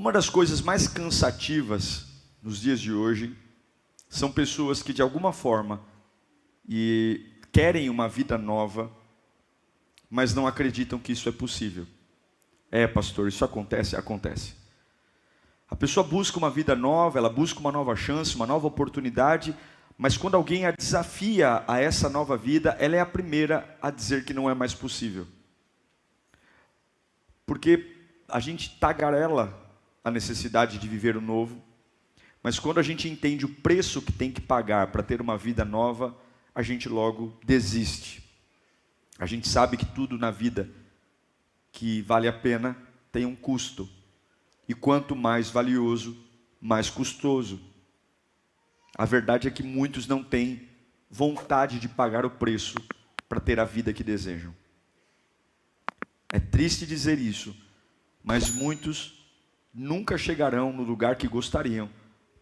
Uma das coisas mais cansativas nos dias de hoje são pessoas que de alguma forma querem uma vida nova, mas não acreditam que isso é possível. Pastor, isso acontece? Acontece. A pessoa busca uma vida nova, ela busca uma nova chance, uma nova oportunidade, mas quando alguém a desafia a essa nova vida, ela é a primeira a dizer que não é mais possível. Porque a gente tagarela a necessidade de viver o novo, mas quando a gente entende o preço que tem que pagar para ter uma vida nova, a gente logo desiste. A gente sabe que tudo na vida que vale a pena tem um custo. E quanto mais valioso, mais custoso. A verdade é que muitos não têm vontade de pagar o preço para ter a vida que desejam. É triste dizer isso, mas muitos nunca chegarão no lugar que gostariam,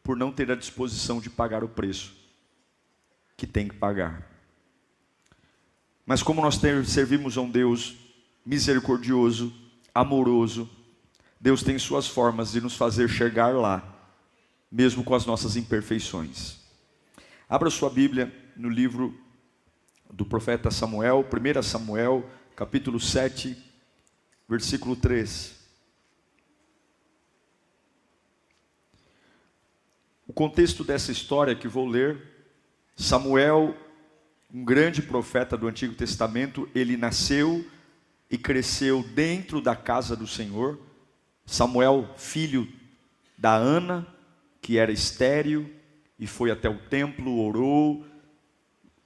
por não ter a disposição de pagar o preço que tem que pagar. Mas como nós servimos a um Deus misericordioso, amoroso, Deus tem suas formas de nos fazer chegar lá, mesmo com as nossas imperfeições. Abra sua Bíblia no livro do profeta Samuel, 1 Samuel, capítulo 7, versículo 3. O contexto dessa história que vou ler, Samuel, um grande profeta do Antigo Testamento, ele nasceu e cresceu dentro da casa do Senhor. Samuel, filho da Ana, que era estéril, e foi até o templo, orou,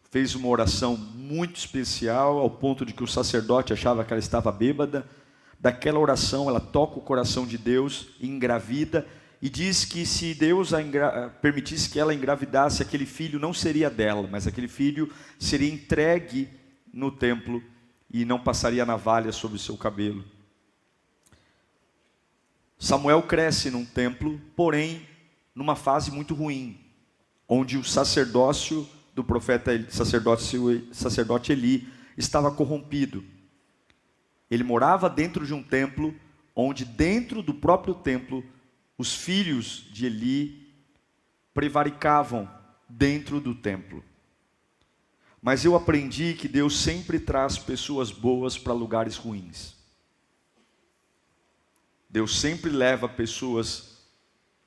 fez uma oração muito especial, ao ponto de que o sacerdote achava que ela estava bêbada. Daquela oração, ela toca o coração de Deus, engravida, e diz que se Deus permitisse que ela engravidasse, aquele filho não seria dela, mas aquele filho seria entregue no templo, e não passaria navalha sobre o seu cabelo. Samuel cresce num templo, porém, numa fase muito ruim, onde o sacerdócio do sacerdote Eli estava corrompido. Ele morava dentro de um templo, onde dentro do próprio templo, os filhos de Eli prevaricavam dentro do templo. Mas eu aprendi que Deus sempre traz pessoas boas para lugares ruins. Deus sempre leva pessoas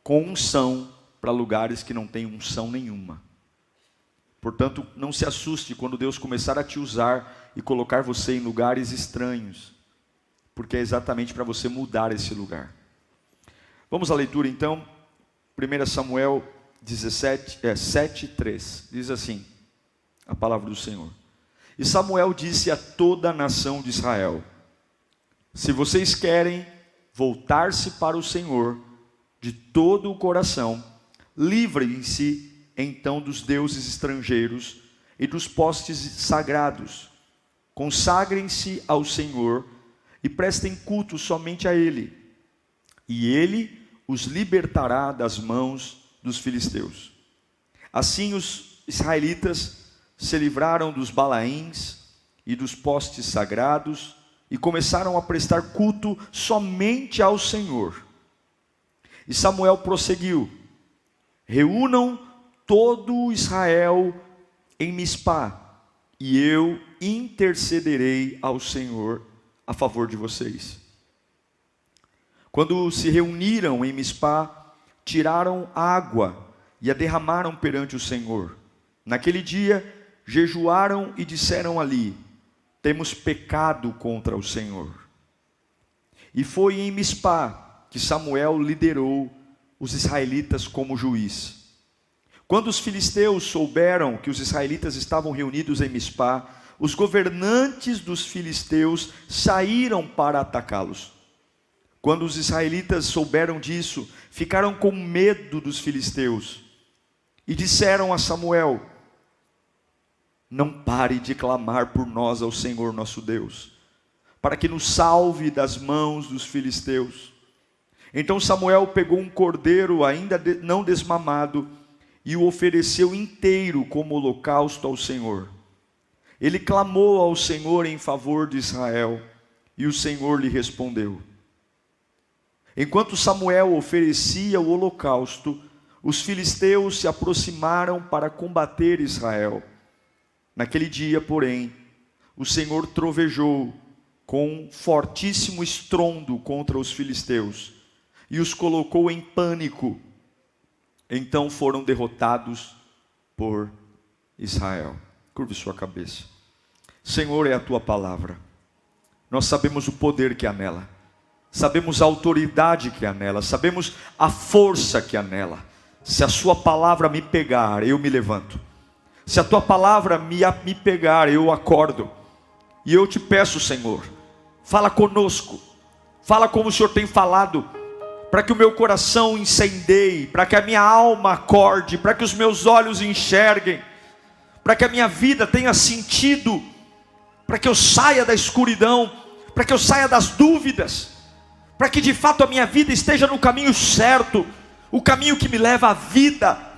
com unção para lugares que não têm unção nenhuma. Portanto, não se assuste quando Deus começar a te usar e colocar você em lugares estranhos, porque é exatamente para você mudar esse lugar. Vamos à leitura então, 1 Samuel 7:3, diz assim, a palavra do Senhor. E Samuel disse a toda a nação de Israel: se vocês querem voltar-se para o Senhor de todo o coração, livrem-se então dos deuses estrangeiros e dos postes sagrados. Consagrem-se ao Senhor e prestem culto somente a Ele, e Ele os libertará das mãos dos filisteus. Assim os israelitas se livraram dos Balaíns e dos postes sagrados e começaram a prestar culto somente ao Senhor. E Samuel prosseguiu: reúnam todo Israel em Mispá, e eu intercederei ao Senhor a favor de vocês. Quando se reuniram em Mispá, tiraram água e a derramaram perante o Senhor. Naquele dia, jejuaram e disseram ali: temos pecado contra o Senhor. E foi em Mispá que Samuel liderou os israelitas como juiz. Quando os filisteus souberam que os israelitas estavam reunidos em Mispá, os governantes dos filisteus saíram para atacá-los. Quando os israelitas souberam disso, ficaram com medo dos filisteus e disseram a Samuel: não pare de clamar por nós ao Senhor nosso Deus, para que nos salve das mãos dos filisteus. Então Samuel pegou um cordeiro ainda não desmamado e o ofereceu inteiro como holocausto ao Senhor. Ele clamou ao Senhor em favor de Israel, e o Senhor lhe respondeu. Enquanto Samuel oferecia o holocausto, os filisteus se aproximaram para combater Israel. Naquele dia, porém, o Senhor trovejou com fortíssimo estrondo contra os filisteus e os colocou em pânico. Então foram derrotados por Israel. Curve sua cabeça. Senhor, é a tua palavra. Nós sabemos o poder que há nela. Sabemos a autoridade que há nela. Sabemos a força que há nela. Se a sua palavra me pegar, eu me levanto. Se a tua palavra me pegar, eu acordo. E eu te peço, Senhor, fala conosco. Fala como o Senhor tem falado, para que o meu coração incendeie, para que a minha alma acorde, para que os meus olhos enxerguem, para que a minha vida tenha sentido, para que eu saia da escuridão, para que eu saia das dúvidas, para que de fato a minha vida esteja no caminho certo, o caminho que me leva à vida.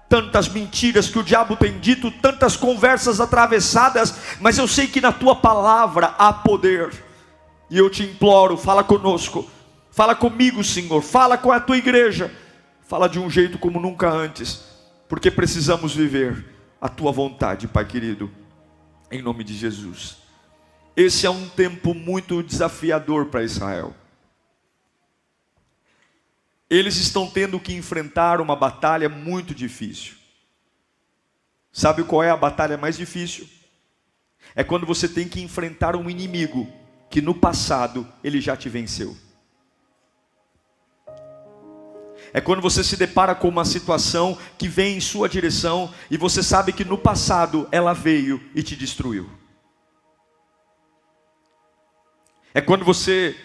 Tantas mentiras que o diabo tem dito, tantas conversas atravessadas, mas eu sei que na tua palavra há poder, e eu te imploro, fala conosco, fala comigo, Senhor, fala com a tua igreja, fala de um jeito como nunca antes, porque precisamos viver a tua vontade, Pai querido, em nome de Jesus. Esse é um tempo muito desafiador para Israel. Eles estão tendo que enfrentar uma batalha muito difícil. Sabe qual é a batalha mais difícil? É quando você tem que enfrentar um inimigo que no passado ele já te venceu. É quando você se depara com uma situação que vem em sua direção e você sabe que no passado ela veio e te destruiu. É quando você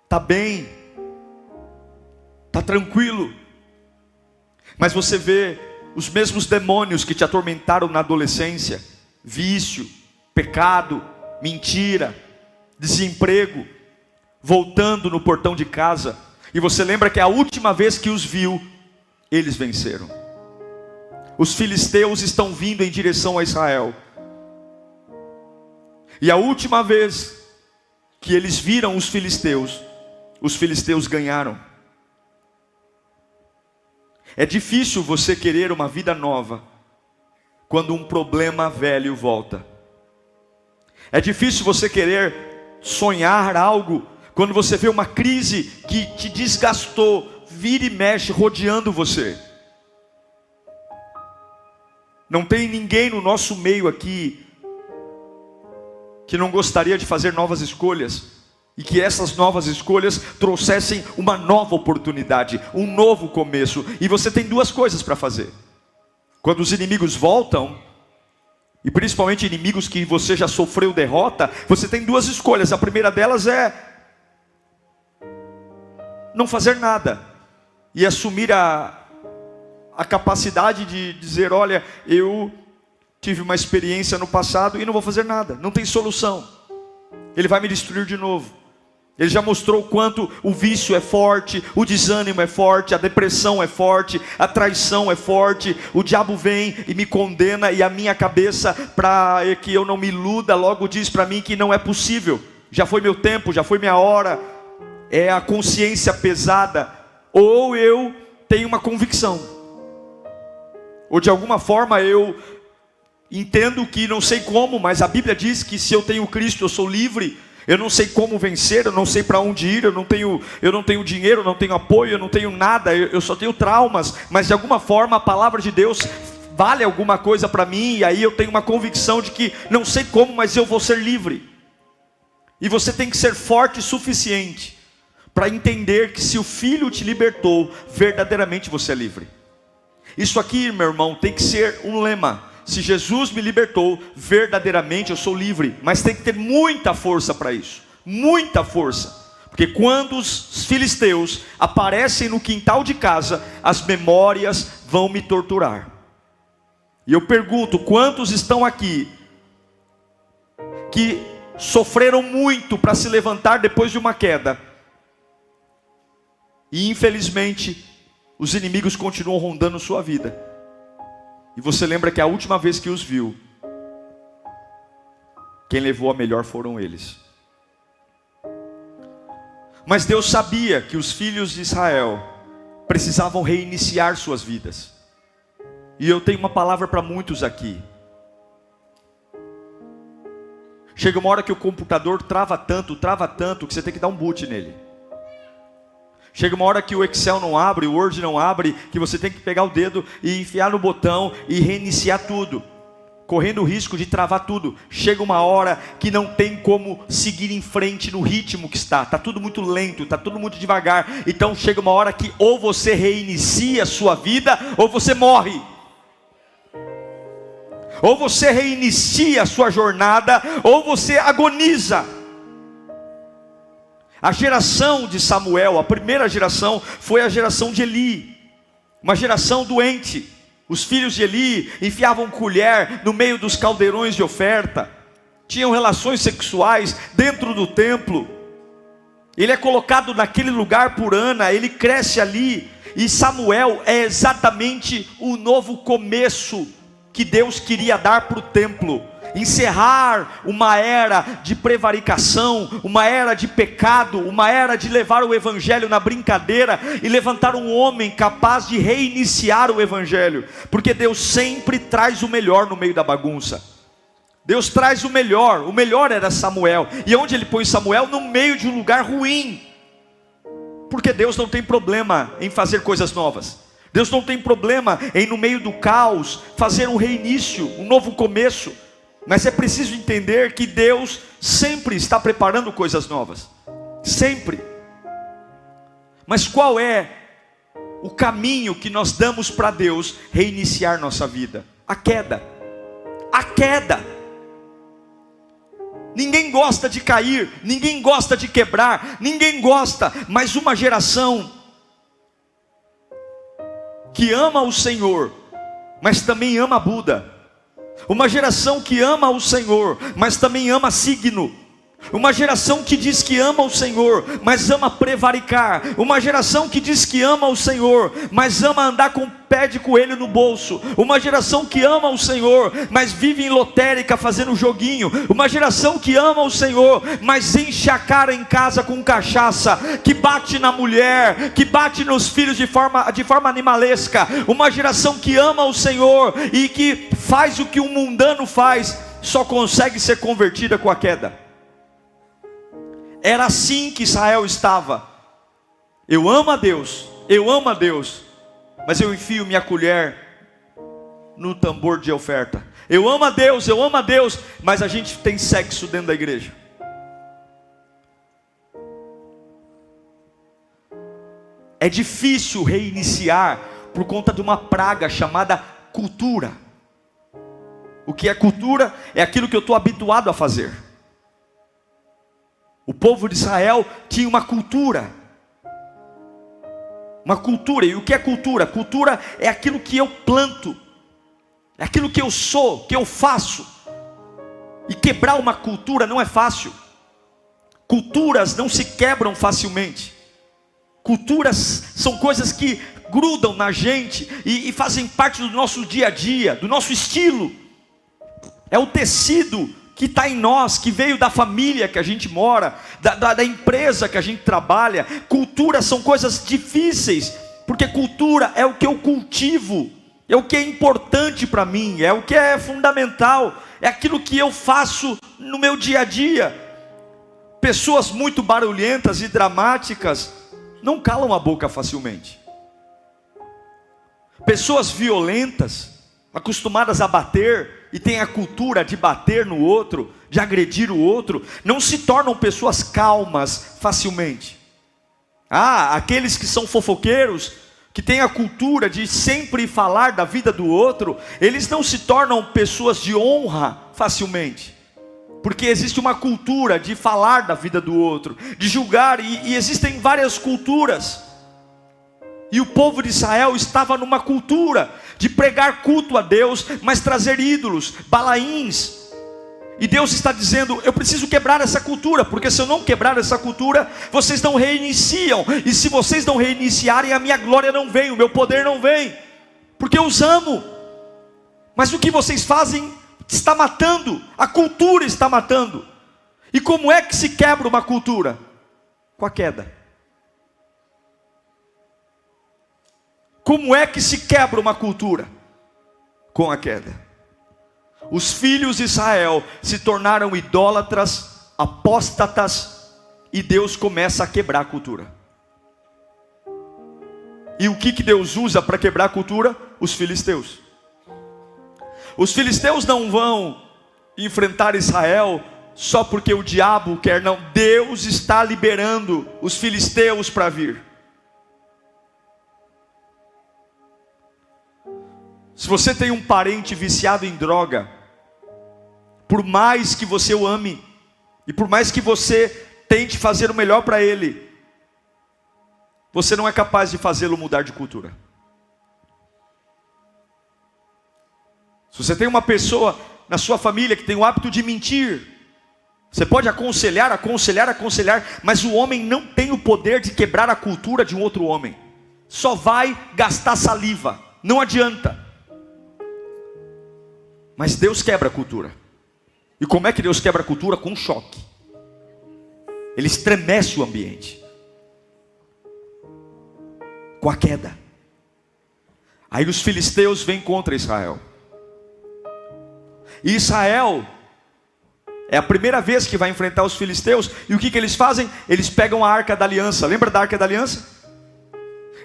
está bem, está tranquilo, mas você vê os mesmos demônios que te atormentaram na adolescência, vício, pecado, mentira, desemprego, voltando no portão de casa, e você lembra que a última vez que os viu, eles venceram. Os filisteus estão vindo em direção a Israel, e a última vez que eles viram os filisteus ganharam. É difícil você querer uma vida nova quando um problema velho volta. É difícil você querer sonhar algo quando você vê uma crise que te desgastou, vira e mexe rodeando você. Não tem ninguém no nosso meio aqui que não gostaria de fazer novas escolhas, e que essas novas escolhas trouxessem uma nova oportunidade, um novo começo. E você tem duas coisas para fazer. Quando os inimigos voltam, e principalmente inimigos que você já sofreu derrota, você tem duas escolhas. A primeira delas é não fazer nada e assumir a capacidade de dizer: olha, eu tive uma experiência no passado e não vou fazer nada, não tem solução, ele vai me destruir de novo. Ele já mostrou o quanto o vício é forte, o desânimo é forte, a depressão é forte, a traição é forte. O diabo vem e me condena, e a minha cabeça, para que eu não me iluda, logo diz para mim que não é possível. Já foi meu tempo, já foi minha hora. É a consciência pesada. Ou eu tenho uma convicção, ou de alguma forma eu entendo que não sei como, mas a Bíblia diz que se eu tenho Cristo eu sou livre. Eu não sei como vencer, eu não sei para onde ir, eu não tenho dinheiro, eu não tenho apoio, eu não tenho nada, eu só tenho traumas, mas de alguma forma a palavra de Deus vale alguma coisa para mim, e aí eu tenho uma convicção de que não sei como, mas eu vou ser livre. E você tem que ser forte o suficiente para entender que se o Filho te libertou, verdadeiramente você é livre. Isso aqui, meu irmão, tem que ser um lema. Se Jesus me libertou, verdadeiramente eu sou livre. Mas tem que ter muita força para isso. Muita força. Porque quando os filisteus aparecem no quintal de casa, as memórias vão me torturar. E eu pergunto, quantos estão aqui que sofreram muito para se levantar depois de uma queda? E infelizmente, os inimigos continuam rondando sua vida. E você lembra que a última vez que os viu, quem levou a melhor foram eles. Mas Deus sabia que os filhos de Israel precisavam reiniciar suas vidas. E eu tenho uma palavra para muitos aqui. Chega uma hora que o computador trava tanto, que você tem que dar um boot nele. Chega uma hora que o Excel não abre, o Word não abre, que você tem que pegar o dedo e enfiar no botão e reiniciar tudo, correndo o risco de travar tudo. Chega uma hora que não tem como seguir em frente no ritmo que está tudo muito lento, está tudo muito devagar. Então chega uma hora que ou você reinicia a sua vida, ou você morre. Ou você reinicia a sua jornada, ou você agoniza. A geração de Samuel, a primeira geração, foi a geração de Eli, uma geração doente. Os filhos de Eli enfiavam colher no meio dos caldeirões de oferta, tinham relações sexuais dentro do templo. Ele é colocado naquele lugar por Ana, ele cresce ali, e Samuel é exatamente o novo começo que Deus queria dar para o templo. Encerrar uma era de prevaricação, uma era de pecado, uma era de levar o evangelho na brincadeira e levantar um homem capaz de reiniciar o evangelho, porque Deus sempre traz o melhor no meio da bagunça. Deus traz o melhor era Samuel. E onde ele põe Samuel? No meio de um lugar ruim, porque Deus não tem problema em fazer coisas novas. Deus não tem problema em, no meio do caos, fazer um reinício, um novo começo. Mas é preciso entender que Deus sempre está preparando coisas novas. Sempre. Mas qual é o caminho que nós damos para Deus reiniciar nossa vida? A queda. A queda. Ninguém gosta de cair, ninguém gosta de quebrar, ninguém gosta, mas uma geração que ama o Senhor, mas também ama Buda. Uma geração que ama o Senhor, mas também ama signo. Uma geração que diz que ama o Senhor, mas ama prevaricar. Uma geração que diz que ama o Senhor, mas ama andar com pé de coelho no bolso. Uma geração que ama o Senhor, mas vive em lotérica fazendo joguinho. Uma geração que ama o Senhor, mas enche a cara em casa com cachaça, que bate na mulher, que bate nos filhos de forma animalesca. Uma geração que ama o Senhor e que faz o que um mundano faz, só consegue ser convertida com a queda. Era assim que Israel estava. Eu amo a Deus, mas eu enfio minha colher no tambor de oferta. Eu amo a Deus, mas a gente tem sexo dentro da igreja. É difícil reiniciar por conta de uma praga chamada cultura. O que é cultura? É aquilo que eu estou habituado a fazer. O povo de Israel tinha uma cultura. Uma cultura. E o que é cultura? Cultura é aquilo que eu planto, é aquilo que eu sou, que eu faço. E quebrar uma cultura não é fácil. Culturas não se quebram facilmente. Culturas são coisas que grudam na gente e fazem parte do nosso dia a dia, do nosso estilo. É o tecido que está em nós, que veio da família que a gente mora, da empresa que a gente trabalha. Cultura são coisas difíceis, porque cultura é o que eu cultivo, é o que é importante para mim, é o que é fundamental, é aquilo que eu faço no meu dia a dia. Pessoas muito barulhentas e dramáticas não calam a boca facilmente. Pessoas violentas, acostumadas a bater, e tem a cultura de bater no outro, de agredir o outro, não se tornam pessoas calmas facilmente. Aqueles que são fofoqueiros, que têm a cultura de sempre falar da vida do outro, eles não se tornam pessoas de honra facilmente, porque existe uma cultura de falar da vida do outro, de julgar, e existem várias culturas. E o povo de Israel estava numa cultura de pregar culto a Deus, mas trazer ídolos, balaíns. E Deus está dizendo: eu preciso quebrar essa cultura, porque se eu não quebrar essa cultura, vocês não reiniciam. E se vocês não reiniciarem, a minha glória não vem, o meu poder não vem, porque eu os amo. Mas o que vocês fazem está matando, a cultura está matando. E como é que se quebra uma cultura? Com a queda. Como é que se quebra uma cultura? Com a queda. Os filhos de Israel se tornaram idólatras, apóstatas, e Deus começa a quebrar a cultura. E o que Deus usa para quebrar a cultura? Os filisteus. Os filisteus não vão enfrentar Israel só porque o diabo quer, não. Deus está liberando os filisteus para vir. Se você tem um parente viciado em droga, por mais que você o ame, e por mais que você tente fazer o melhor para ele, você não é capaz de fazê-lo mudar de cultura. Se você tem uma pessoa na sua família que tem o hábito de mentir, você pode aconselhar, mas o homem não tem o poder de quebrar a cultura de um outro homem. Só vai gastar saliva, não adianta. Mas Deus quebra a cultura. E como é que Deus quebra a cultura? Com um choque. Ele estremece o ambiente. Com a queda. Aí os filisteus vêm contra Israel. E Israel é a primeira vez que vai enfrentar os filisteus. E o que eles fazem? Eles pegam a Arca da Aliança. Lembra da Arca da Aliança?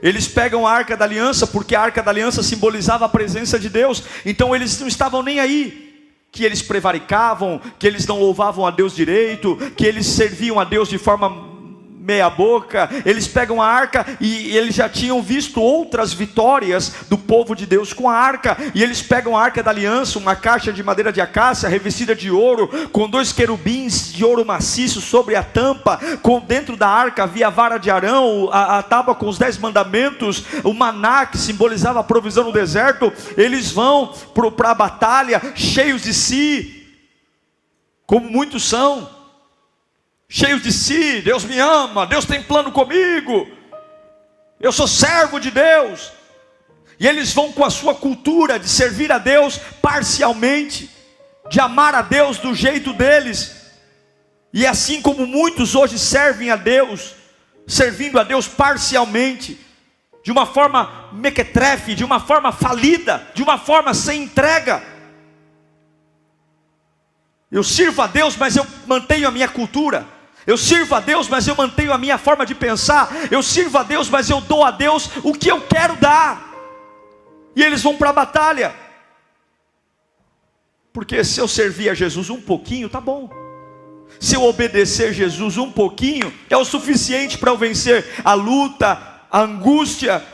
Eles pegam a Arca da Aliança, porque a Arca da Aliança simbolizava a presença de Deus. Então eles não estavam nem aí, que eles prevaricavam, que eles não louvavam a Deus direito, que eles serviam a Deus de forma meia boca. Eles pegam a arca, e eles já tinham visto outras vitórias do povo de Deus com a arca, e eles pegam a Arca da Aliança, uma caixa de madeira de acácia, revestida de ouro, com 2 querubins de ouro maciço sobre a tampa. Dentro da arca havia a vara de Arão, a tábua com os 10 mandamentos, o maná que simbolizava a provisão no deserto. Eles vão para a batalha cheios de si, como muitos são. Cheios de si, Deus me ama, Deus tem plano comigo, eu sou servo de Deus. E eles vão com a sua cultura de servir a Deus parcialmente, de amar a Deus do jeito deles. E assim como muitos hoje servem a Deus, servindo a Deus parcialmente, de uma forma mequetrefe, de uma forma falida, de uma forma sem entrega. Eu sirvo a Deus, mas eu mantenho a minha cultura. Eu sirvo a Deus, mas eu mantenho a minha forma de pensar. Eu sirvo a Deus, mas eu dou a Deus o que eu quero dar. E eles vão para a batalha. Porque se eu servir a Jesus um pouquinho, tá bom. Se eu obedecer a Jesus um pouquinho, é o suficiente para eu vencer a luta, a angústia.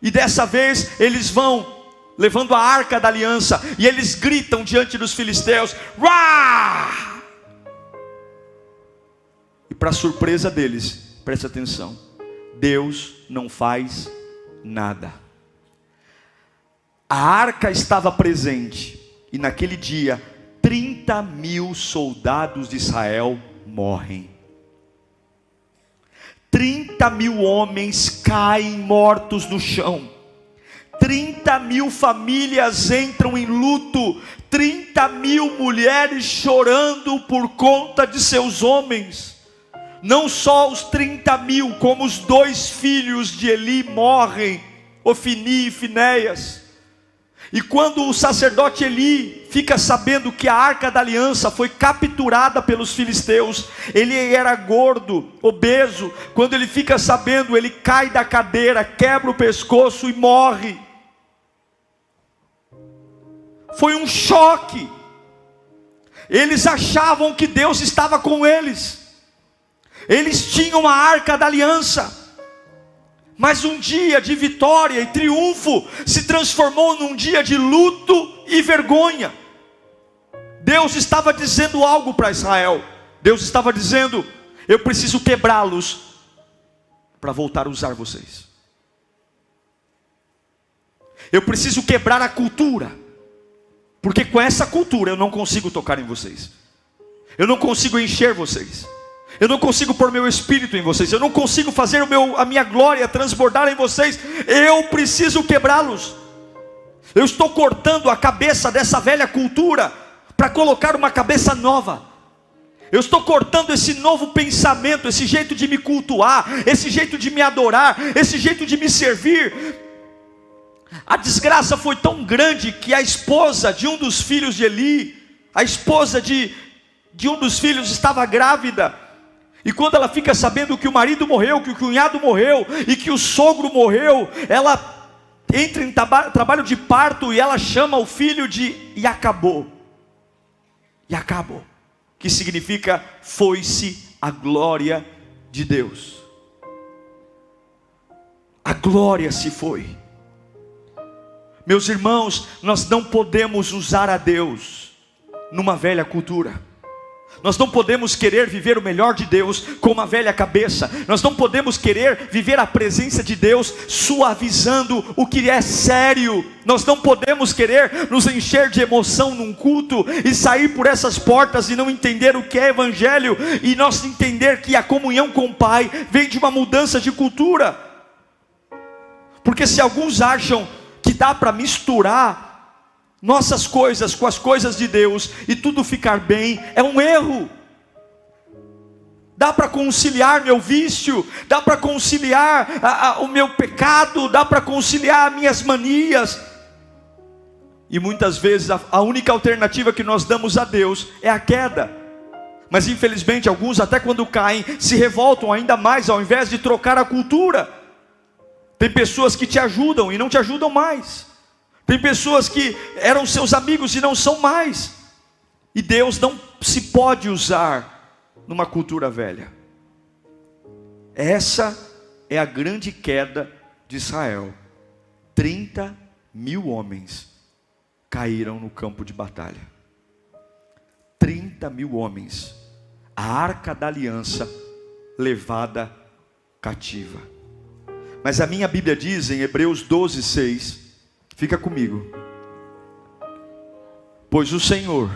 E dessa vez eles vão levando a Arca da Aliança, e eles gritam diante dos filisteus: "Uá!" E para surpresa deles, preste atenção, Deus não faz nada. A arca estava presente, e naquele dia 30.000 soldados de Israel morrem. 30.000 homens caem mortos no chão. 30.000 famílias entram em luto. 30.000 mulheres chorando por conta de seus homens. Não só os 30.000, como os 2 filhos de Eli morrem, Ofni e Finéias. E quando o sacerdote Eli fica sabendo que a Arca da Aliança foi capturada pelos filisteus, ele era gordo, obeso. Quando ele fica sabendo, ele cai da cadeira, quebra o pescoço e morre. Foi um choque. Eles achavam que Deus estava com eles. Eles tinham a Arca da Aliança. Mas um dia de vitória e triunfo se transformou num dia de luto e vergonha. Deus estava dizendo algo para Israel. Deus estava dizendo: eu preciso quebrá-los para voltar a usar vocês. Eu preciso quebrar a cultura, porque com essa cultura eu não consigo tocar em vocês. Eu não consigo encher vocês. Eu não consigo pôr meu espírito em vocês. Eu não consigo fazer a minha glória transbordar em vocês. Eu preciso quebrá-los. Eu estou cortando a cabeça dessa velha cultura para colocar uma cabeça nova. Eu estou cortando esse novo pensamento, esse jeito de me cultuar, esse jeito de me adorar, esse jeito de me servir. A desgraça foi tão grande que a esposa de um dos filhos de Eli, a esposa de um dos filhos estava grávida. E quando ela fica sabendo que o marido morreu, que o cunhado morreu e que o sogro morreu, ela entra em trabalho de parto e ela chama o filho de Iacabô. Iacabô, que significa foi-se a glória de Deus. A glória se foi. Meus irmãos, nós não podemos usar a Deus numa velha cultura. Nós não podemos querer viver o melhor de Deus com uma velha cabeça. Nós não podemos querer viver a presença de Deus suavizando o que é sério. Nós não podemos querer nos encher de emoção num culto e sair por essas portas e não entender o que é evangelho, e nós entender que a comunhão com o Pai vem de uma mudança de cultura. Porque se alguns acham que dá para misturar nossas coisas com as coisas de Deus e tudo ficar bem, é um erro. Dá para conciliar meu vício, dá para conciliar o meu pecado, dá para conciliar minhas manias. E muitas vezes a única alternativa que nós damos a Deus é a queda. Mas infelizmente alguns, até quando caem, se revoltam ainda mais, ao invés de trocar a cultura. Tem pessoas que te ajudam e não te ajudam mais. Tem pessoas que eram seus amigos e não são mais. E Deus não se pode usar numa cultura velha. Essa é a grande queda de Israel. 30.000 homens caíram no campo de batalha. 30.000 homens. A arca da aliança levada cativa. Mas a minha Bíblia diz em Hebreus 12:6, fica comigo: pois o Senhor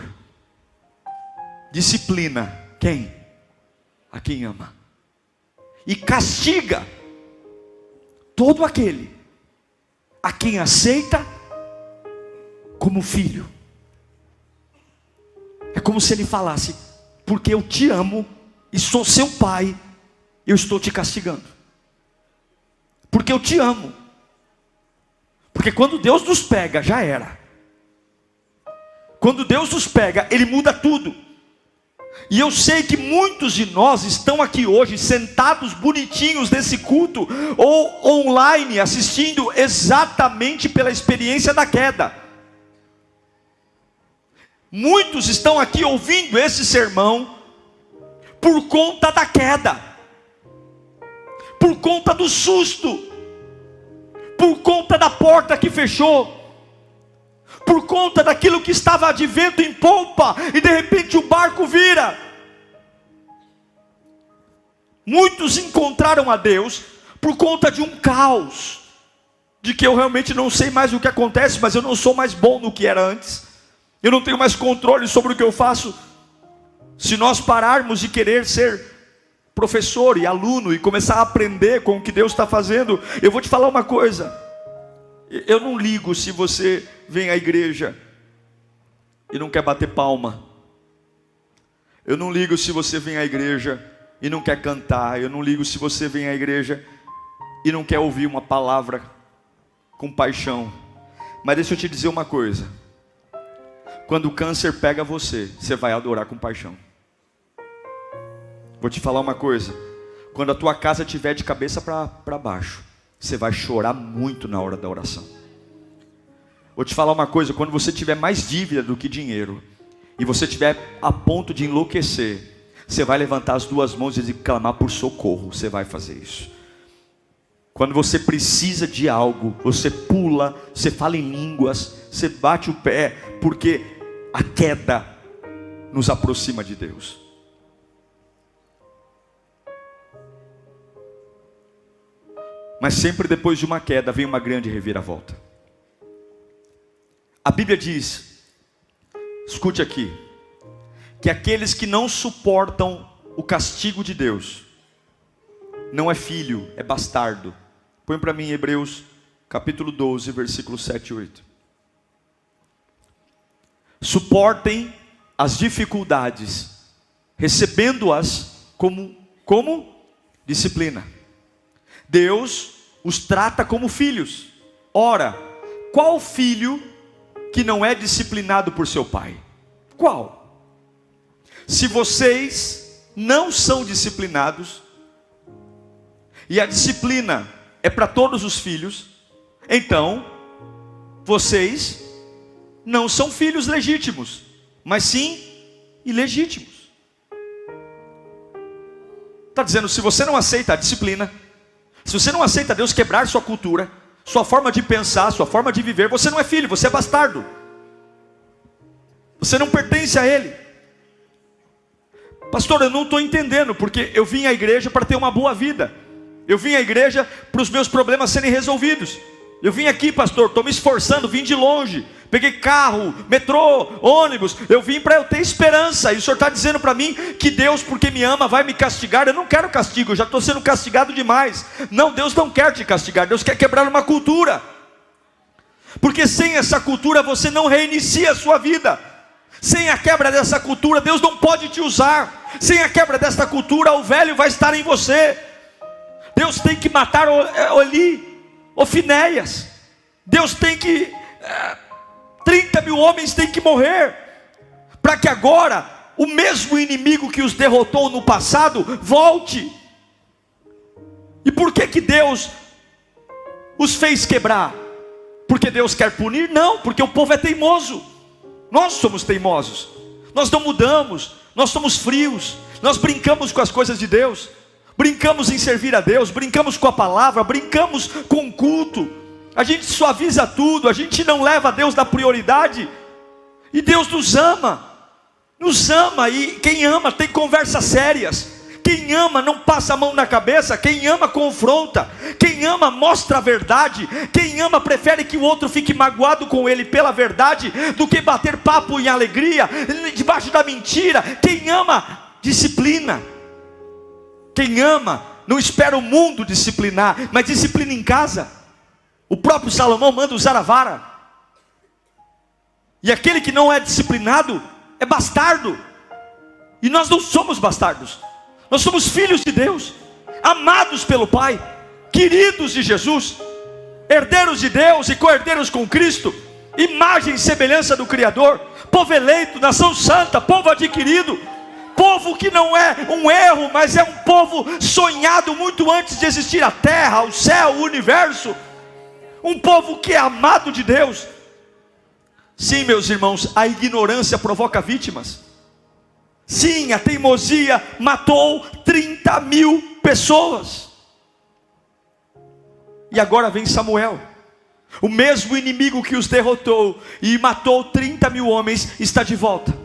disciplina quem? A quem ama, e castiga todo aquele a quem aceita como filho. É como se ele falasse: porque eu te amo e sou seu pai, eu estou te castigando. Porque eu te amo. Porque quando Deus nos pega, já era. Quando Deus nos pega, Ele muda tudo. E eu sei que muitos de nós estão aqui hoje, sentados bonitinhos nesse culto, ou online, assistindo exatamente pela experiência da queda. Muitos estão aqui ouvindo esse sermão por conta da queda, por conta do susto, por conta da porta que fechou, por conta daquilo que estava de vento em polpa, e de repente o barco vira. Muitos encontraram a Deus por conta de um caos, de que eu realmente não sei mais o que acontece, mas eu não sou mais bom no que era antes, eu não tenho mais controle sobre o que eu faço. Se nós pararmos de querer ser professor e aluno e começar a aprender com o que Deus está fazendo, eu vou te falar uma coisa: eu não ligo se você vem à igreja e não quer bater palma. Eu não ligo se você vem à igreja e não quer cantar. Eu não ligo se você vem à igreja e não quer ouvir uma palavra com paixão. Mas deixa eu te dizer uma coisa: quando o câncer pega você, você vai adorar com paixão. Vou te falar uma coisa: quando a tua casa estiver de cabeça para baixo, você vai chorar muito na hora da oração. Vou te falar uma coisa: quando você tiver mais dívida do que dinheiro, e você estiver a ponto de enlouquecer, você vai levantar as duas mãos e clamar por socorro. Você vai fazer isso. Quando você precisa de algo, você pula, você fala em línguas, você bate o pé, porque a queda nos aproxima de Deus. Mas sempre depois de uma queda vem uma grande reviravolta. A Bíblia diz, escute aqui, que aqueles que não suportam o castigo de Deus, não é filho, é bastardo. Põe para mim Hebreus capítulo 12, versículos 7 e 8. Suportem as dificuldades recebendo-as como disciplina. Deus os trata como filhos. Ora, qual filho que não é disciplinado por seu pai? Qual? Se vocês não são disciplinados, e a disciplina é para todos os filhos, então vocês não são filhos legítimos, mas sim ilegítimos. Está dizendo, se você não aceita a disciplina, se você não aceita Deus quebrar sua cultura, sua forma de pensar, sua forma de viver, você não é filho, você é bastardo. Você não pertence a Ele. Pastor, eu não estou entendendo, porque eu vim à igreja para ter uma boa vida. Eu vim à igreja para os meus problemas serem resolvidos. Eu vim aqui, pastor, estou me esforçando, vim de longe, peguei carro, metrô, ônibus, eu vim para eu ter esperança, e o senhor está dizendo para mim que Deus, porque me ama, vai me castigar. Eu não quero castigo, eu já estou sendo castigado demais. Não, Deus não quer te castigar, Deus quer quebrar uma cultura, porque sem essa cultura você não reinicia a sua vida. Sem a quebra dessa cultura, Deus não pode te usar. Sem a quebra dessa cultura, o velho vai estar em você. Deus tem que matar Ofinéias. Deus tem que 30 mil homens têm que morrer, para que agora o mesmo inimigo que os derrotou no passado volte. E por que Deus os fez quebrar? Porque Deus quer punir? Não, porque o povo é teimoso. Nós somos teimosos, nós não mudamos, nós somos frios, nós brincamos com as coisas de Deus, brincamos em servir a Deus, brincamos com a palavra, brincamos com o culto, a gente suaviza tudo, a gente não leva a Deus na prioridade, e Deus nos ama, e quem ama tem conversas sérias. Quem ama não passa a mão na cabeça, quem ama confronta, quem ama mostra a verdade, quem ama prefere que o outro fique magoado com ele pela verdade, do que bater papo em alegria, debaixo da mentira. Quem ama, disciplina. Quem ama, não espera o mundo disciplinar, mas disciplina em casa. O próprio Salomão manda usar a vara. E aquele que não é disciplinado, é bastardo. E nós não somos bastardos. Nós somos filhos de Deus, amados pelo Pai, queridos de Jesus, herdeiros de Deus e co-herdeiros com Cristo, imagem e semelhança do Criador, povo eleito, nação santa, povo adquirido, povo que não é um erro, mas é um povo sonhado muito antes de existir a terra, o céu, o universo, um povo que é amado de Deus. Sim, meus irmãos, a ignorância provoca vítimas. Sim, a teimosia matou 30 mil pessoas. E agora vem Samuel, o mesmo inimigo que os derrotou e matou 30 mil homens, está de volta.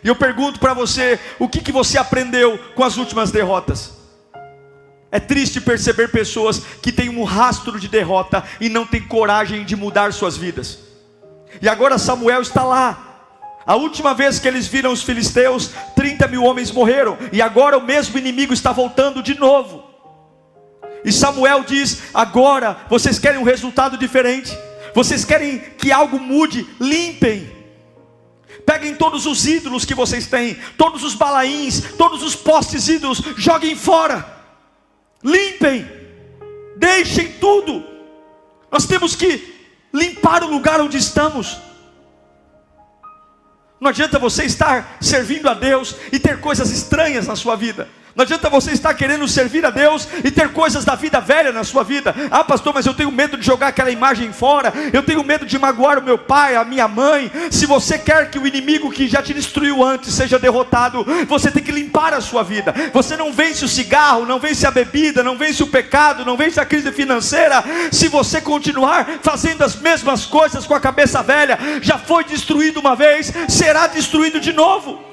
E eu pergunto para você, o que você aprendeu com as últimas derrotas? É triste perceber pessoas que têm um rastro de derrota e não têm coragem de mudar suas vidas. E agora Samuel está lá. A última vez que eles viram os filisteus, 30 mil homens morreram, e agora o mesmo inimigo está voltando de novo. E Samuel diz, agora vocês querem um resultado diferente, vocês querem que algo mude, limpem. Peguem todos os ídolos que vocês têm, todos os balaíns, todos os postes ídolos, joguem fora, limpem, deixem tudo. Nós temos que limpar o lugar onde estamos. Não adianta você estar servindo a Deus e ter coisas estranhas na sua vida. Não adianta você estar querendo servir a Deus e ter coisas da vida velha na sua vida. Ah, pastor, mas eu tenho medo de jogar aquela imagem fora. Eu tenho medo de magoar o meu pai, a minha mãe. Se você quer que o inimigo que já te destruiu antes seja derrotado, você tem que limpar a sua vida. Você não vence o cigarro, não vence a bebida, não vence o pecado, não vence a crise financeira, se você continuar fazendo as mesmas coisas com a cabeça velha. Já foi destruído uma vez, será destruído de novo.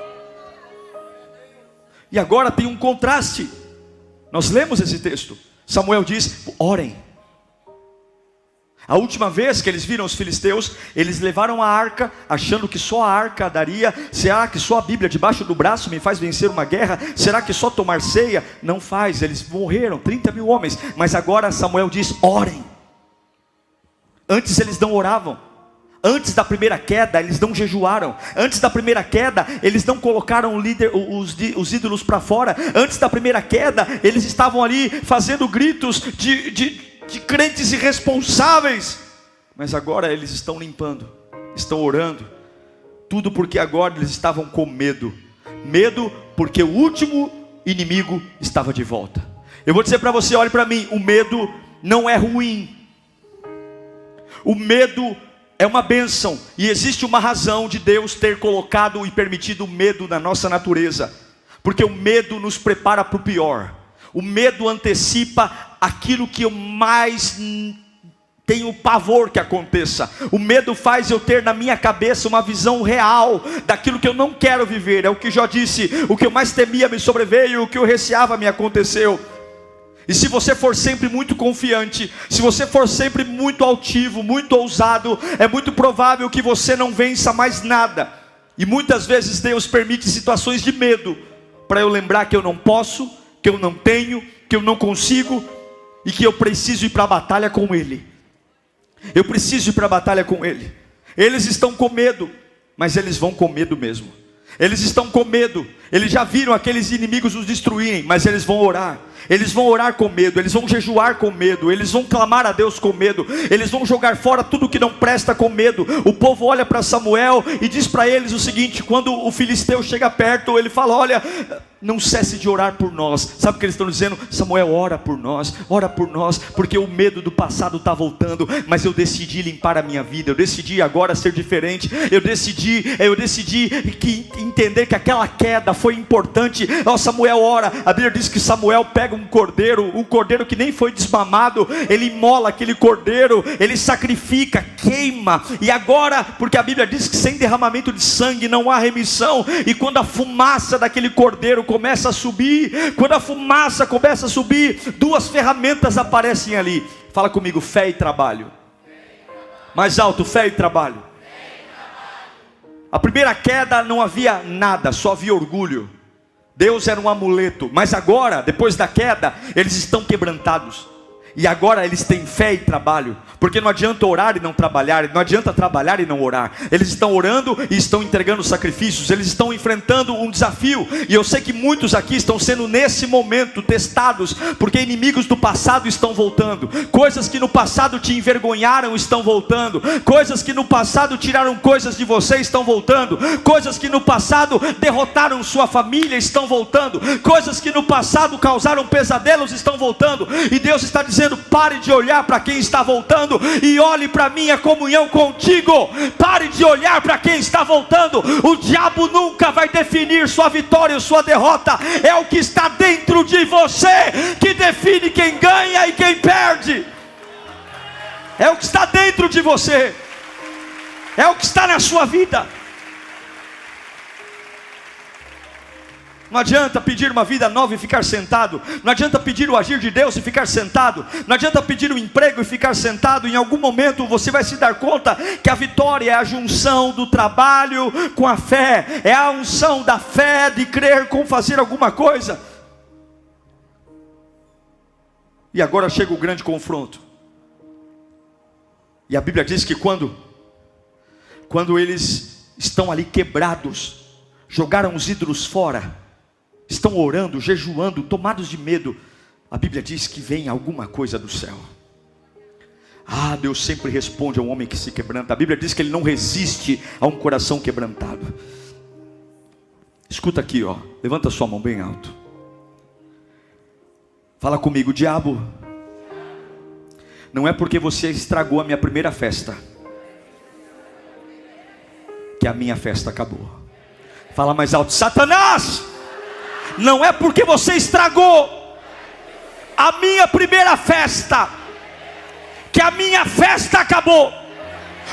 E agora tem um contraste. Nós lemos esse texto. Samuel diz, orem. A última vez que eles viram os filisteus, eles levaram a arca, achando que só a arca daria. Será que só a Bíblia debaixo do braço me faz vencer uma guerra? Será que só tomar ceia? Não faz, eles morreram, 30 mil homens. Mas agora Samuel diz, orem. Antes eles não oravam. Antes da primeira queda, eles não jejuaram. Antes da primeira queda, eles não colocaram os ídolos para fora. Antes da primeira queda, eles estavam ali fazendo gritos de crentes irresponsáveis. Mas agora eles estão limpando, estão orando. Tudo porque agora eles estavam com medo. Medo porque o último inimigo estava de volta. Eu vou dizer para você, olhe para mim, o medo não é ruim. O medo é uma bênção, e existe uma razão de Deus ter colocado e permitido o medo na nossa natureza, porque o medo nos prepara para o pior. O medo antecipa aquilo que eu mais tenho pavor que aconteça. O medo faz eu ter na minha cabeça uma visão real daquilo que eu não quero viver. É o que Jó disse: o que eu mais temia me sobreveio, o que eu receava me aconteceu. E se você for sempre muito confiante, se você for sempre muito altivo, muito ousado, é muito provável que você não vença mais nada. E muitas vezes Deus permite situações de medo, para eu lembrar que eu não posso, que eu não tenho, que eu não consigo, e que eu preciso ir para a batalha com Ele. Eu preciso ir para a batalha com Ele. Eles estão com medo, mas eles vão com medo mesmo. Eles estão com medo, eles já viram aqueles inimigos os destruírem, mas eles vão orar. Eles vão orar com medo, eles vão jejuar com medo, eles vão clamar a Deus com medo, eles vão jogar fora tudo que não presta com medo. O povo olha para Samuel e diz para eles o seguinte: quando o filisteu chega perto, ele fala: olha, não cesse de orar por nós. Sabe o que eles estão dizendo? Samuel, ora por nós, porque o medo do passado está voltando, mas eu decidi limpar a minha vida, eu decidi agora ser diferente, eu decidi entender que aquela queda foi importante. Samuel ora, a Bíblia diz que Samuel pega um cordeiro que nem foi desmamado, ele imola aquele cordeiro, ele sacrifica, queima, e agora, porque a Bíblia diz que sem derramamento de sangue não há remissão, e quando a fumaça daquele cordeiro começa a subir, duas ferramentas aparecem ali. Fala comigo: fé e trabalho. Mais alto: fé e trabalho. A primeira queda não havia nada, só havia orgulho. Deus era um amuleto, mas agora, depois da queda, eles estão quebrantados. E agora eles têm fé e trabalho, porque não adianta orar e não trabalhar, não adianta trabalhar e não orar. Eles estão orando e estão entregando sacrifícios, eles estão enfrentando um desafio. E eu sei que muitos aqui estão sendo nesse momento testados, porque inimigos do passado estão voltando. Coisas que no passado te envergonharam estão voltando. Coisas que no passado tiraram coisas de você estão voltando. Coisas que no passado derrotaram sua família estão voltando. Coisas que no passado causaram pesadelos estão voltando. E Deus está dizendo: pare de olhar para quem está voltando e olhe para a minha comunhão contigo. Pare de olhar para quem está voltando. O diabo nunca vai definir sua vitória ou sua derrota. É o que está dentro de você que define quem ganha e quem perde. É o que está dentro de você, é o que está na sua vida. Não adianta pedir uma vida nova e ficar sentado. Não adianta pedir o agir de Deus e ficar sentado. Não adianta pedir um emprego e ficar sentado. Em algum momento você vai se dar conta que a vitória é a junção do trabalho com a fé. É a unção da fé de crer com fazer alguma coisa. E agora chega o grande confronto. E a Bíblia diz que quando eles estão ali quebrados, jogaram os ídolos fora, estão orando, jejuando, tomados de medo, a Bíblia diz que vem alguma coisa do céu. Deus sempre responde ao homem que se quebranta. A Bíblia diz que Ele não resiste a um coração quebrantado. Escuta aqui, levanta sua mão bem alto. Fala comigo: diabo, não é porque você estragou a minha primeira festa que a minha festa acabou. Fala mais alto: Satanás, não é porque você estragou a minha primeira festa que a minha festa acabou.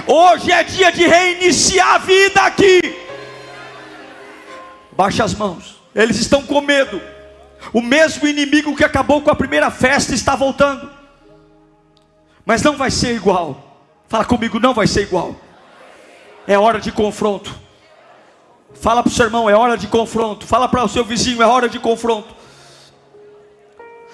Hoje é dia de reiniciar a vida aqui. Baixa as mãos. Eles estão com medo. O mesmo inimigo que acabou com a primeira festa está voltando, mas não vai ser igual. Fala comigo: não vai ser igual. É hora de confronto. Fala para o seu irmão: é hora de confronto. Fala para o seu vizinho: é hora de confronto.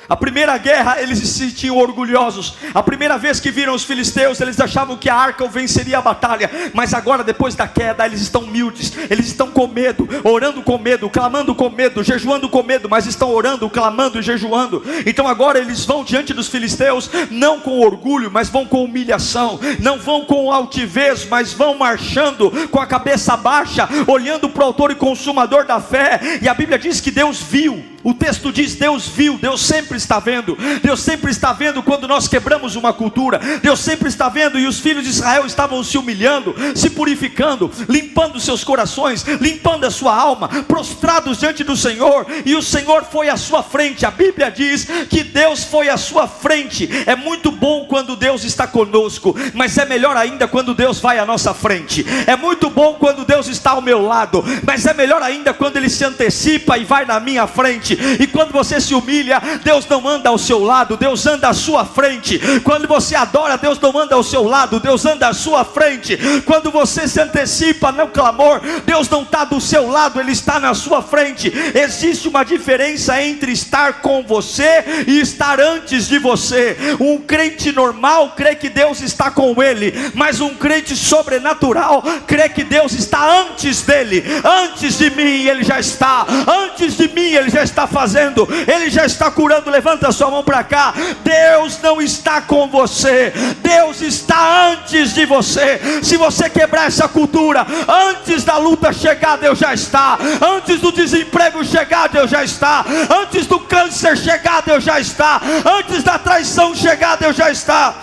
A primeira guerra eles se sentiam orgulhosos. A primeira vez que viram os filisteus, eles achavam que a arca venceria a batalha. Mas agora, depois da queda, eles estão humildes. Eles estão com medo, orando com medo, clamando com medo, jejuando com medo. Mas estão orando, clamando e jejuando. Então agora eles vão diante dos filisteus, não com orgulho, mas vão com humilhação. Não vão com altivez, mas vão marchando com a cabeça baixa, olhando para o autor e consumador da fé. E a Bíblia diz que Deus viu. O texto diz: Deus viu. Deus sempre está vendo. Deus sempre está vendo quando nós quebramos uma cultura. Deus sempre está vendo. E os filhos de Israel estavam se humilhando, se purificando, limpando seus corações, limpando a sua alma, prostrados diante do Senhor. E o Senhor foi à sua frente. A Bíblia diz que Deus foi à sua frente. É muito bom quando Deus está conosco, mas é melhor ainda quando Deus vai à nossa frente. É muito bom quando Deus está ao meu lado, mas é melhor ainda quando Ele se antecipa e vai na minha frente. E quando você se humilha, Deus não anda ao seu lado, Deus anda à sua frente. Quando você adora, Deus não anda ao seu lado, Deus anda à sua frente. Quando você se antecipa no clamor, Deus não está do seu lado, Ele está na sua frente. Existe uma diferença entre estar com você e estar antes de você. Um crente normal crê que Deus está com ele, mas um crente sobrenatural crê que Deus está antes dele. Antes de mim Ele já está, antes de mim Ele já está fazendo, Ele já está curando. Levanta a sua mão para cá. Deus não está com você, Deus está antes de você. Se você quebrar essa cultura, antes da luta chegar, Deus já está. Antes do desemprego chegar, Deus já está. Antes do câncer chegar, Deus já está. Antes da traição chegar, Deus já está.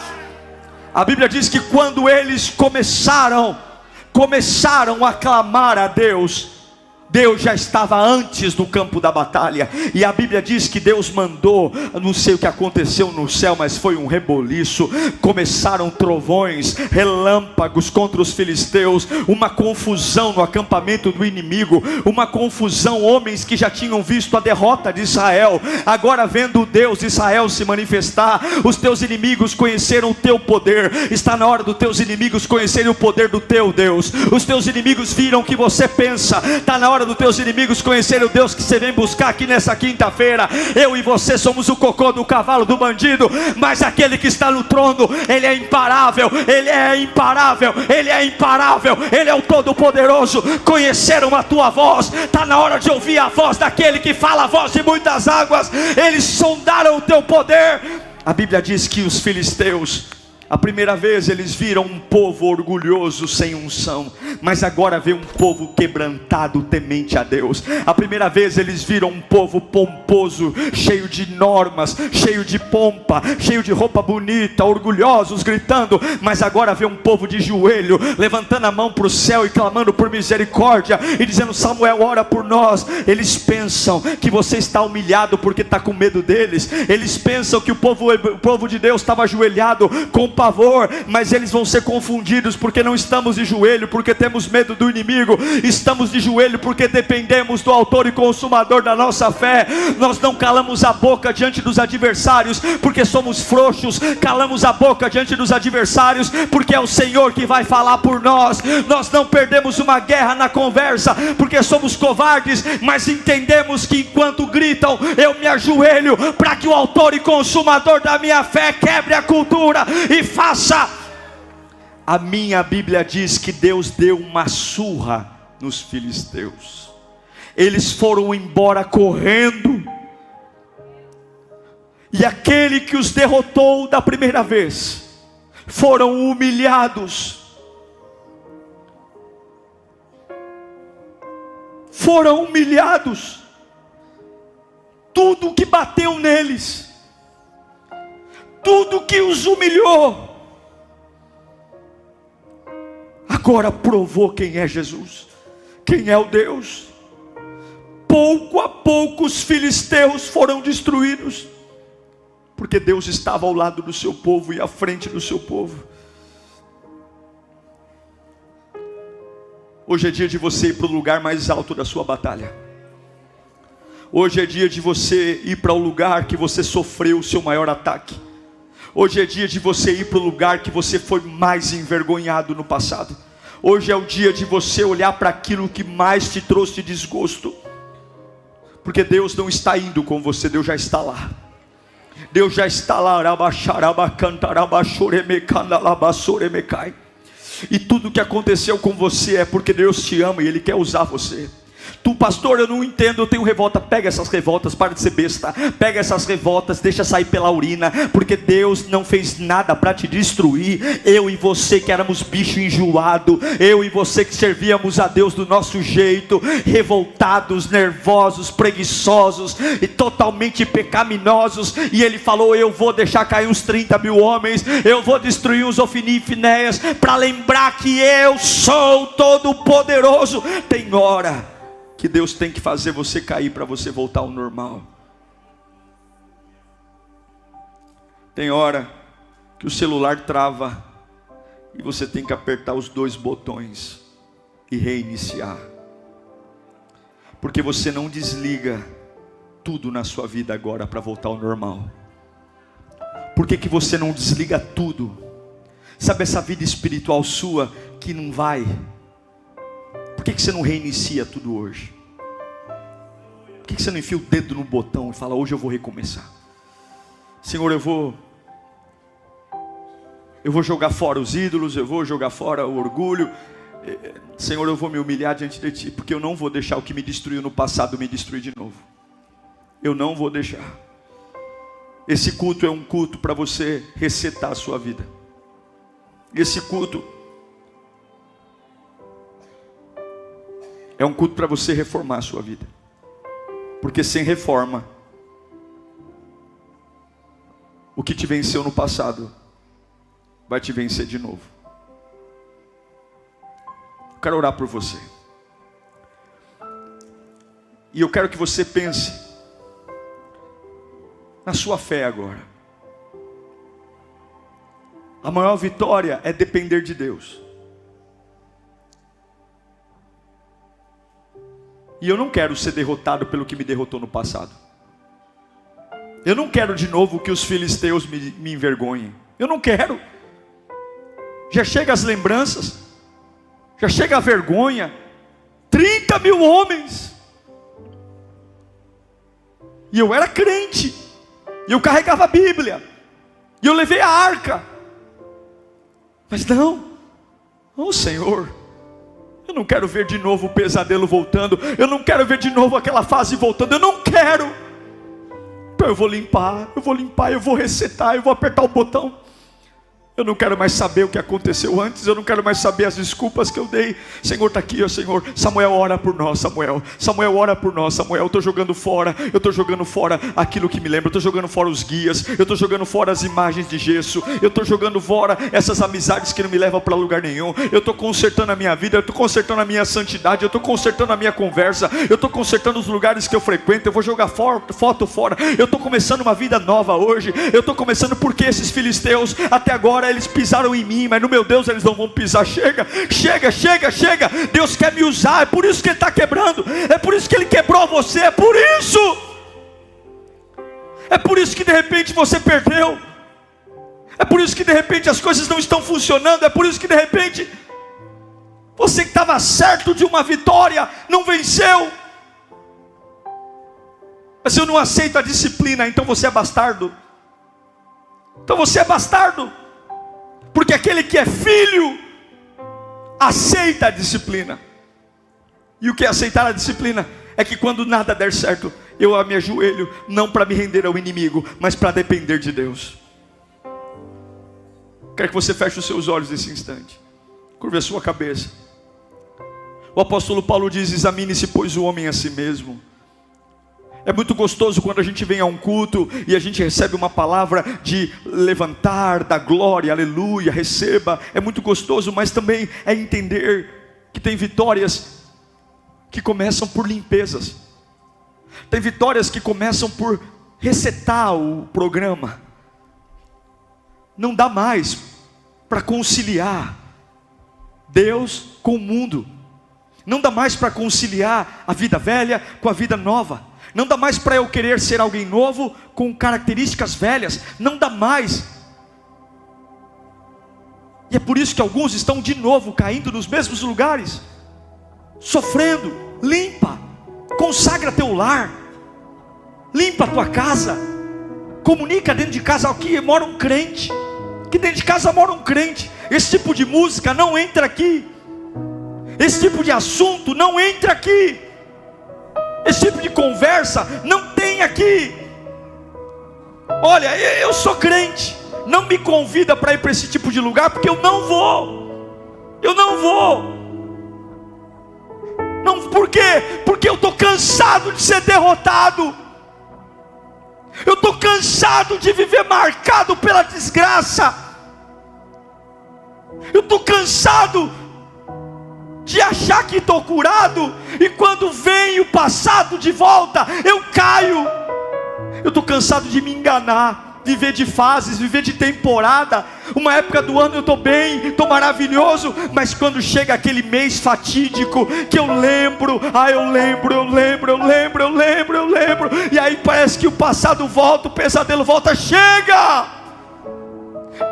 A Bíblia diz que quando eles começaram a clamar a Deus, Deus já estava antes do campo da batalha. E a Bíblia diz que Deus mandou, não sei o que aconteceu no céu, mas foi um reboliço. Começaram trovões, relâmpagos contra os filisteus, uma confusão no acampamento do inimigo, uma confusão. Homens que já tinham visto a derrota de Israel, agora vendo o Deus de Israel se manifestar. Os teus inimigos conheceram o teu poder. Está na hora dos teus inimigos conhecerem o poder do teu Deus. Os teus inimigos viram o que você pensa. Está na hora dos teus inimigos conhecerem o Deus que você vem buscar aqui nessa quinta-feira. Eu e você somos o cocô do cavalo do bandido, mas aquele que está no trono, Ele é imparável, Ele é imparável, Ele é imparável, Ele é o Todo-Poderoso. Conheceram a tua voz. Está na hora de ouvir a voz daquele que fala a voz de muitas águas. Eles sondaram o teu poder. A Bíblia diz que os filisteus, a primeira vez eles viram um povo orgulhoso sem unção, mas agora vê um povo quebrantado, temente a Deus. A primeira vez eles viram um povo pomposo, cheio de normas, cheio de pompa, cheio de roupa bonita, orgulhosos, gritando. Mas agora vê um povo de joelho, levantando a mão para o céu e clamando por misericórdia, e dizendo: Samuel, ora por nós. Eles pensam que você está humilhado porque está com medo deles. Eles pensam que o povo de Deus estava ajoelhado com pavor, mas eles vão ser confundidos, porque não estamos de joelho porque temos medo do inimigo. Estamos de joelho porque dependemos do autor e consumador da nossa fé. Nós não calamos a boca diante dos adversários porque somos frouxos. Calamos a boca diante dos adversários porque é o Senhor que vai falar por nós. Nós não perdemos uma guerra na conversa porque somos covardes, mas entendemos que enquanto gritam, eu me ajoelho para que o autor e consumador da minha fé quebre a cultura e faça. A minha Bíblia diz que Deus deu uma surra nos filisteus. Eles foram embora correndo, e aquele que os derrotou da primeira vez foram humilhados. Foram humilhados. Tudo que bateu neles, tudo que os humilhou, agora provou quem é Jesus, quem é o Deus. Pouco a pouco os filisteus foram destruídos, porque Deus estava ao lado do seu povo e à frente do seu povo. Hoje é dia de você ir para o lugar mais alto da sua batalha. Hoje é dia de você ir para o lugar que você sofreu o seu maior ataque. Hoje é dia de você ir para o lugar que você foi mais envergonhado no passado. Hoje é o dia de você olhar para aquilo que mais te trouxe desgosto, porque Deus não está indo com você, Deus já está lá. Deus já está lá. E tudo que aconteceu com você é porque Deus te ama e Ele quer usar você. Tu, pastor, eu não entendo, eu tenho revolta. Pega essas revoltas, para de ser besta. Pega essas revoltas, deixa sair pela urina, porque Deus não fez nada para te destruir. Eu e você que éramos bicho enjoado, eu e você que servíamos a Deus do nosso jeito, revoltados, nervosos, preguiçosos e totalmente pecaminosos, e Ele falou: eu vou deixar cair uns 30 mil homens, eu vou destruir uns Ofni e Finéias, para lembrar que eu sou todo poderoso. Tem hora que Deus tem que fazer você cair para você voltar ao normal. Tem hora que o celular trava e você tem que apertar os 2 botões e reiniciar. Porque você não desliga tudo na sua vida agora para voltar ao normal. Por que você não desliga tudo? Sabe essa vida espiritual sua que não vai? Por que você não reinicia tudo hoje? Por que você não enfia o dedo no botão e fala: hoje eu vou recomeçar? Senhor, eu vou jogar fora os ídolos, eu vou jogar fora o orgulho. Senhor, eu vou me humilhar diante de Ti, porque eu não vou deixar o que me destruiu no passado me destruir de novo. Eu não vou deixar. Esse culto é um culto para você resetar a sua vida. Esse culto é um culto para você reformar a sua vida. Porque sem reforma, o que te venceu no passado vai te vencer de novo. Eu quero orar por você. E eu quero que você pense na sua fé agora. A maior vitória é depender de Deus. E eu não quero ser derrotado pelo que me derrotou no passado. Eu não quero de novo que os filisteus me envergonhem. Eu não quero. Já chega as lembranças. Já chega a vergonha. 30 mil homens. E eu era crente. E eu carregava a Bíblia. E eu levei a arca. Mas não. Oh, Senhor, eu não quero ver de novo o pesadelo voltando. Eu não quero ver de novo aquela fase voltando. Eu não quero. Então eu vou limpar, eu vou resetar, eu vou apertar o botão. Eu não quero mais saber o que aconteceu antes. Eu não quero mais saber as desculpas que eu dei. Senhor, está aqui, ó Senhor. Samuel, ora por nós, Samuel. Samuel, ora por nós, Samuel. Eu estou jogando fora. Eu estou jogando fora aquilo que me lembra. Eu estou jogando fora os guias. Eu estou jogando fora as imagens de gesso. Eu estou jogando fora essas amizades que não me levam para lugar nenhum. Eu estou consertando a minha vida. Eu estou consertando a minha santidade. Eu estou consertando a minha conversa. Eu estou consertando os lugares que eu frequento. Eu vou jogar foto fora. Eu estou começando uma vida nova hoje. Eu estou começando porque esses filisteus até agora eles pisaram em mim, mas no meu Deus eles não vão pisar. Chega. Deus quer me usar, é por isso que Ele está quebrando, é por isso que Ele quebrou você, é por isso que de repente você perdeu, é por isso que de repente as coisas não estão funcionando, é por isso que de repente você que estava certo de uma vitória não venceu. Mas eu não aceito a disciplina, então você é bastardo. Porque aquele que é filho aceita a disciplina. E o que é aceitar a disciplina? É que quando nada der certo, eu me ajoelho, não para me render ao inimigo, mas para depender de Deus. Quero que você feche os seus olhos nesse instante. Curve a sua cabeça. O apóstolo Paulo diz: examine-se, pois, o homem a si mesmo. É muito gostoso quando a gente vem a um culto e a gente recebe uma palavra de levantar, da glória, aleluia, receba. É muito gostoso, mas também é entender que tem vitórias que começam por limpezas. Tem vitórias que começam por resetar o programa. Não dá mais para conciliar Deus com o mundo. Não dá mais para conciliar a vida velha com a vida nova. Não dá mais para eu querer ser alguém novo com características velhas. Não dá mais. E é por isso que alguns estão de novo caindo nos mesmos lugares, sofrendo. Limpa, consagra teu lar, limpa a tua casa, comunica dentro de casa, aqui mora um crente, que dentro de casa mora um crente. Esse tipo de música não entra aqui, esse tipo de assunto não entra aqui, esse tipo de conversa não tem aqui. Olha, eu sou crente, não me convida para ir para esse tipo de lugar, porque eu não vou. Não, por quê? Porque eu estou cansado de ser derrotado, eu estou cansado de viver marcado pela desgraça, eu estou cansado de achar que estou curado, e quando vem o passado de volta, eu caio. Eu estou cansado de me enganar, viver de fases, viver de temporada. Uma época do ano eu estou bem, estou maravilhoso, mas quando chega aquele mês fatídico, que eu lembro, e aí parece que o passado volta, o pesadelo volta. Chega!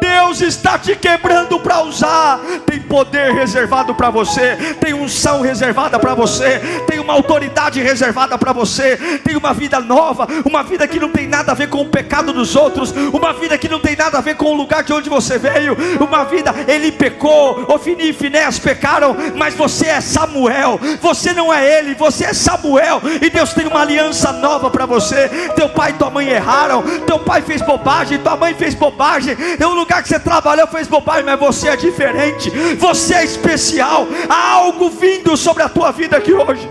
Deus está te quebrando para usar. Tem poder reservado para você, tem unção reservada para você, tem uma autoridade reservada para você, tem uma vida nova, uma vida que não tem nada a ver com o pecado dos outros, uma vida que não tem nada a ver com o lugar de onde você veio, uma vida, ele pecou, Ofni e Finéias pecaram, mas você é Samuel, você não é ele, você é Samuel, e Deus tem uma aliança nova para você. Teu pai e tua mãe erraram, teu pai fez bobagem, tua mãe fez bobagem, o lugar que você trabalhou fez bobagem, mas você é diferente, você é especial. Há algo vindo sobre a tua vida aqui hoje.